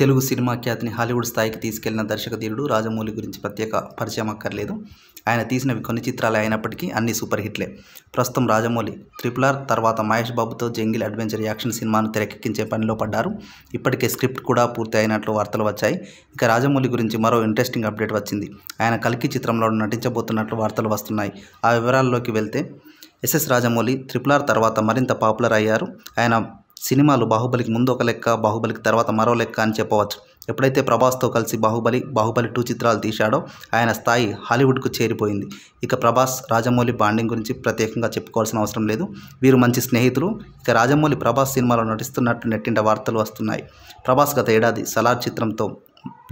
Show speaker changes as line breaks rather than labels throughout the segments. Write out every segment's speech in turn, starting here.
Telugu cinema ఖ్యాతిని Hollywood స్థాయికి తీసుకెళ్లిన దర్శకధీరుడు రాజమౌళి గురించి ప్రత్యేక పరిచయం అక్కర్లేదు. ఆయన తీసినవి కొన్ని చిత్రాలే అయినప్పటికీ అన్నీ సూపర్ హిట్లే. ప్రస్తుతం రాజమౌళి RRR తర్వాత మహేష్ బాబుతో జంగిల్ అడ్వెంచర్ యాక్షన్ సినిమాను తెరకెక్కించే పనిలో పడ్డారు. ఇప్పటికే స్క్రిప్ట్ కూడా పూర్తి అయినట్లు వార్తలు వచ్చాయి. ఇక రాజమౌళి గురించి మరో ఇంట్రెస్టింగ్ అప్డేట్ వచ్చింది. ఆయన కల్కి చిత్రంలో నటించబోతున్నట్లు వార్తలు వస్తున్నాయి. ఆ వివరాల్లోకి వెళ్తే ఎస్ఎస్ రాజమౌళి RRR తర్వాత మరింత పాపులర్ అయ్యారు. ఆయన సినిమాలు బాహుబలికి ముందు ఒక లెక్క, బాహుబలికి తర్వాత మరో లెక్క అని చెప్పవచ్చు. ఎప్పుడైతే ప్రభాస్తో కలిసి బాహుబలి 2 చిత్రాలు తీశాడో ఆయన స్థాయి హాలీవుడ్కు చేరిపోయింది. ఇక ప్రభాస్ రాజమౌళి బాండింగ్ గురించి ప్రత్యేకంగా చెప్పుకోవాల్సిన అవసరం లేదు. వీరు మంచి స్నేహితులు. ఇక రాజమౌళి ప్రభాస్ సినిమాలో నటిస్తున్నట్టు నెట్టింట వార్తలు వస్తున్నాయి. ప్రభాస్ గత ఏడాది సలార్ చిత్రంతో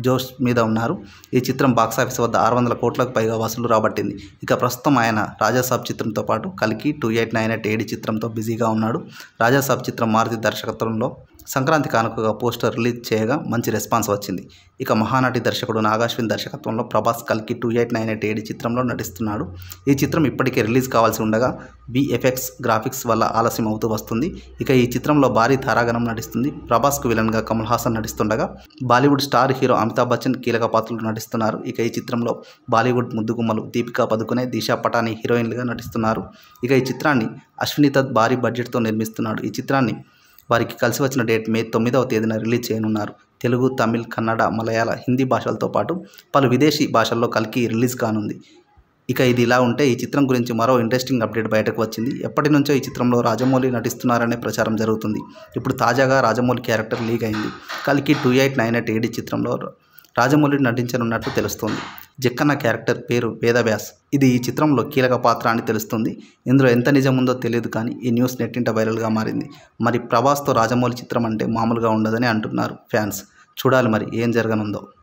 జోష్ మీద ఉన్నారు. ఈ చిత్రం బాక్సాఫీస్ వద్ద 600 కోట్లకు పైగా వసూలు రాబట్టింది. ఇక ప్రస్తుతం ఆయన రాజాసాబ్ చిత్రంతో పాటు కల్కి 2898 AD చిత్రంతో బిజీగా ఉన్నాడు. రాజాసాబ్ చిత్రం మారుతి దర్శకత్వంలో సంక్రాంతి కానుకగా పోస్టర్ రిలీజ్ చేయగా మంచి రెస్పాన్స్ వచ్చింది. ఇక మహానటి దర్శకుడు నాగాశ్విన్ దర్శకత్వంలో ప్రభాస్ కల్కి 2898 AD చిత్రంలో నటిస్తున్నాడు. ఈ చిత్రం ఇప్పటికే రిలీజ్ కావాల్సి ఉండగా VFX గ్రాఫిక్స్ వల్ల ఆలస్యం అవుతూ వస్తుంది. ఇక ఈ చిత్రంలో భారీ తారాగణం నటిస్తుంది. ప్రభాస్కు విలన్గా కమల్ హాసన్ నటిస్తుండగా బాలీవుడ్ స్టార్ హీరో అమితాబ్ బచ్చన్ కీలక పాత్రలు నటిస్తున్నారు. ఇక ఈ చిత్రంలో బాలీవుడ్ ముద్దుగుమ్మలు దీపికా పదుకునే, దిశా పటానీ హీరోయిన్లుగా నటిస్తున్నారు. ఇక ఈ చిత్రాన్ని అశ్విని దత్ భారీ బడ్జెట్తో నిర్మిస్తున్నాడు. ఈ చిత్రాన్ని వారికి కలిసి వచ్చిన డేట్ మే 9వ తేదీన రిలీజ్ చేయనున్నారు. తెలుగు, తమిళ్, కన్నడ, మలయాళ, హిందీ భాషలతో పాటు పలు విదేశీ భాషల్లో కల్కి రిలీజ్ కానుంది. ఇక ఇది ఇలా ఉంటే ఈ చిత్రం గురించి మరో ఇంట్రెస్టింగ్ అప్డేట్ బయటకు వచ్చింది. ఎప్పటి నుంచో ఈ చిత్రంలో రాజమౌళి నటిస్తున్నారనే ప్రచారం జరుగుతుంది. ఇప్పుడు తాజాగా రాజమౌళి క్యారెక్టర్ లీక్ అయింది. కల్కి 2898 AD చిత్రంలో రాజమౌళి నటించనున్నట్లు తెలుస్తోంది. జక్కన్న క్యారెక్టర్ పేరు వేదవ్యాస్. ఇది ఈ చిత్రంలో కీలక పాత్ర అని తెలుస్తుంది. ఇందులో ఎంత నిజం ఉందో తెలియదు కానీ ఈ న్యూస్ నెట్టింట వైరల్గా మారింది. మరి ప్రభాస్తో రాజమౌళి చిత్రం అంటే మామూలుగా ఉండదని అంటున్నారు ఫ్యాన్స్. చూడాలి మరి ఏం జరగనుందో.